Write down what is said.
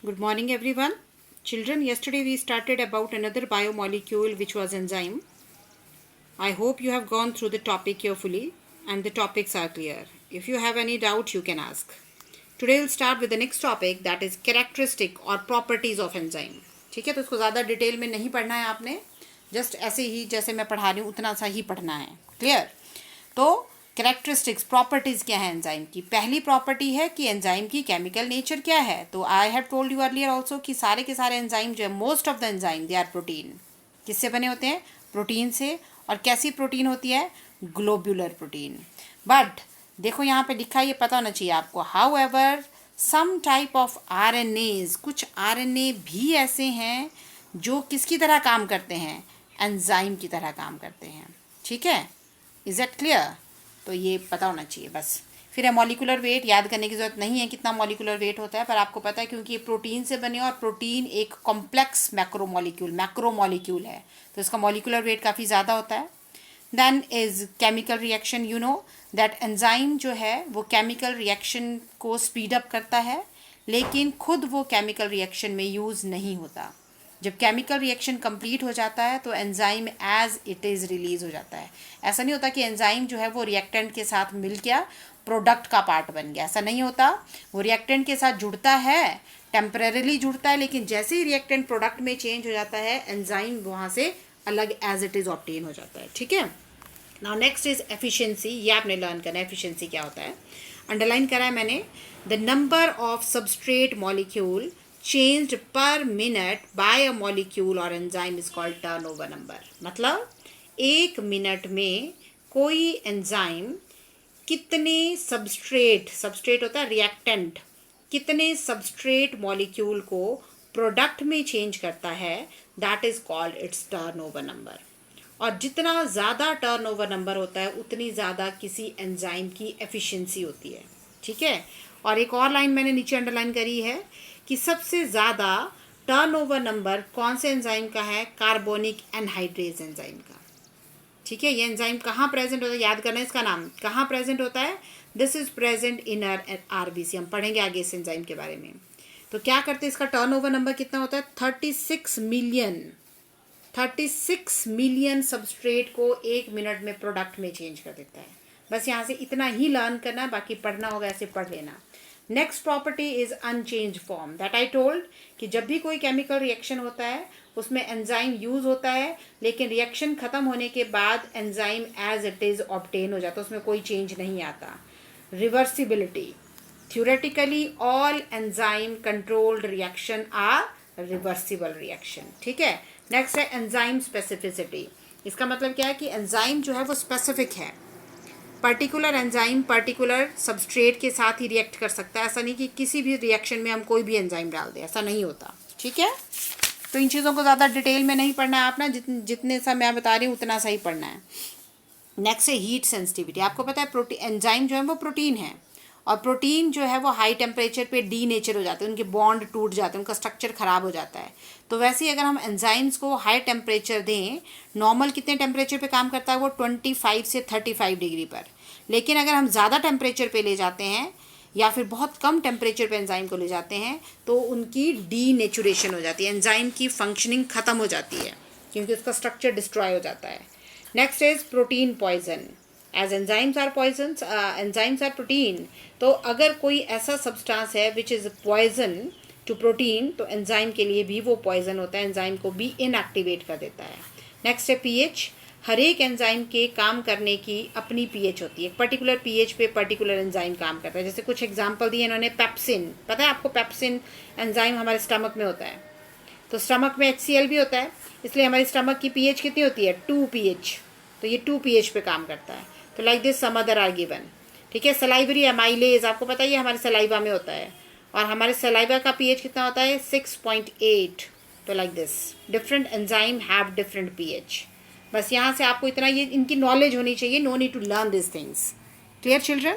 Good morning, everyone. Children, yesterday we started about another biomolecule which was enzyme. I hope you have gone through the topic carefully and the topics are clear. If you have any doubt, you can ask. Today we'll start with the next topic, that is characteristic or properties of enzyme. ठीक है, तो इसको ज़्यादा detail में नहीं पढ़ना है आपने, जस्ट ऐसे ही जैसे मैं पढ़ा रही हूँ उतना सा ही पढ़ना है. क्लियर? तो कैरेक्टरिस्टिक्स प्रॉपर्टीज़ क्या है एंजाइम की. पहली प्रॉपर्टी है कि एंजाइम की केमिकल नेचर क्या है. तो I have told you earlier also कि सारे के सारे एंजाइम जो है, most of the enzyme they are protein. किससे बने होते हैं? प्रोटीन से. और कैसी प्रोटीन होती है? Globular protein. बट देखो यहाँ पे लिखा है, ये पता होना चाहिए आपको. However some type of RNAs, कुछ RNA भी ऐसे हैं जो किसकी तरह काम करते हैं? एंजाइम की तरह काम करते हैं. ठीक है, इज दैट क्लियर? तो ये पता होना चाहिए बस. फिर है मॉलिकुलर वेट. याद करने की ज़रूरत नहीं है कितना मॉलिकुलर वेट होता है, पर आपको पता है क्योंकि ये प्रोटीन से बने और प्रोटीन एक कॉम्प्लेक्स मैक्रोमॉलिक्यूल है, तो इसका मॉलिकुलर वेट काफ़ी ज़्यादा होता है. Then is chemical reaction. You know that enzyme जो है वो केमिकल रिएक्शन को स्पीड अप करता है, लेकिन खुद वो केमिकल रिएक्शन में यूज़ नहीं होता. जब केमिकल रिएक्शन कंप्लीट हो जाता है तो enzyme as it is release हो जाता है. ऐसा नहीं होता कि एंजाइम जो है वो रिएक्टेंट के साथ मिल गया, प्रोडक्ट का पार्ट बन गया. ऐसा नहीं होता. वो रिएक्टेंट के साथ जुड़ता है, टेम्परेरीली जुड़ता है, लेकिन जैसे ही रिएक्टेंट प्रोडक्ट में चेंज हो जाता है, एंजाइम वहाँ से अलग एज इट इज़ ऑब्टेन हो जाता है. ठीक है. Now next is efficiency. ये आपने लर्न करना है एफिशिएंसी क्या होता है. अंडरलाइन करा है मैंने. The number of substrate molecule changed per minute by a molecule or enzyme is called turnover number. मतलब एक मिनट में कोई एंजाइम कितने सबस्ट्रेट होता है रिएक्टेंट, कितने सबस्ट्रेट मॉलिक्यूल को प्रोडक्ट में चेंज करता है, that is called its turnover number. और जितना ज़्यादा टर्नओवर नंबर होता है उतनी ज़्यादा किसी एंजाइम की एफिशिएंसी होती है. ठीक है. और एक और लाइन मैंने नीचे अंडरलाइन करी है कि सबसे ज़्यादा टर्नओवर नंबर कौन से एंजाइम का है? कार्बोनिक एनहाइड्रेज एंजाइम का. ठीक है. ये एंजाइम कहाँ प्रेजेंट होता है? याद करना है इसका नाम. कहाँ प्रेजेंट होता है? This is present in RBC. हम पढ़ेंगे आगे इस एंजाइम के बारे में. तो क्या करते हैं, इसका टर्नओवर नंबर कितना होता है? 36 मिलियन सबस्ट्रेट को एक मिनट में प्रोडक्ट में चेंज कर देता है. बस यहाँ से इतना ही लर्न करना है, बाकी पढ़ना होगा ऐसे पढ़ लेना. Next property is unchanged form. That I told कि जब भी कोई केमिकल रिएक्शन होता है उसमें एंजाइम यूज होता है, लेकिन रिएक्शन खत्म होने के बाद enzyme as it is obtain हो जाता है, उसमें कोई चेंज नहीं आता. Reversibility. Theoretically all enzyme controlled reaction are reversible reaction. ठीक है. नेक्स्ट है एंजाइम स्पेसिफिसिटी. इसका मतलब क्या है कि एंजाइम जो है वो स्पेसिफिक है. पर्टिकुलर एंजाइम पर्टिकुलर सबस्ट्रेट के साथ ही रिएक्ट कर सकता है. ऐसा नहीं कि किसी भी रिएक्शन में हम कोई भी एंजाइम डाल दें, ऐसा नहीं होता. ठीक है. तो इन चीज़ों को ज़्यादा डिटेल में नहीं पढ़ना है आपने, जितने सा मैं बता रही हूँ उतना सा ही पढ़ना है. नेक्स्ट है हीट सेंसिटिविटी. आपको पता है एंजाइम जो है वो प्रोटीन है, और प्रोटीन जो है वो हाई टेम्परेचर पे डीनेचर हो जाते हैं, उनके बॉन्ड टूट जाते हैं, उनका स्ट्रक्चर ख़राब हो जाता है. तो वैसे ही अगर हम एंजाइम्स को हाई टेम्परेचर दें, नॉर्मल कितने टेम्परेचर पे काम करता है वो 25 से 35 डिग्री पर. लेकिन अगर हम ज़्यादा टेम्परेचर पे ले जाते हैं या फिर बहुत कम टेम्परेचर पे एंजाइम को ले जाते हैं तो उनकी डीनेचुरेशन हो जाती है, एंजाइम की फंक्शनिंग ख़त्म हो जाती है क्योंकि उसका स्ट्रक्चर डिस्ट्रॉय हो जाता है. Next is protein poison. As enzymes are poisons, enzymes are protein. तो अगर कोई ऐसा सब्सटेंस है which is poison to protein, तो एंजाइम के लिए भी वो पॉइजन होता है, एंजाइम को भी इनएक्टिवेट कर देता है. नेक्स्ट है पीएच. हर एक एंजाइम के काम करने की अपनी पीएच होती है. पर्टिकुलर पीएच पे पर्टिकुलर एंजाइम काम करता है. जैसे कुछ एग्जांपल दिए इन्होंने. पेप्सिन, पता है आपको पेप्सिन एंजाइम हमारे स्टमक में होता है, तो स्टमक में HCl भी होता है, इसलिए हमारी स्टमक की पीएच कितनी होती है? 2 pH. तो ये 2 pH पे काम करता है. तो like this some other are given. ठीक है. सलाइवरी एमाइलेज, आपको पता है ये हमारे सलाइवा में होता है, और हमारे सलाइवा का पीएच कितना होता है? 6.8. तो like this different enzyme have different pH. बस यहाँ से आपको इतना ये इनकी नॉलेज होनी चाहिए. No need to learn this things. Clear children?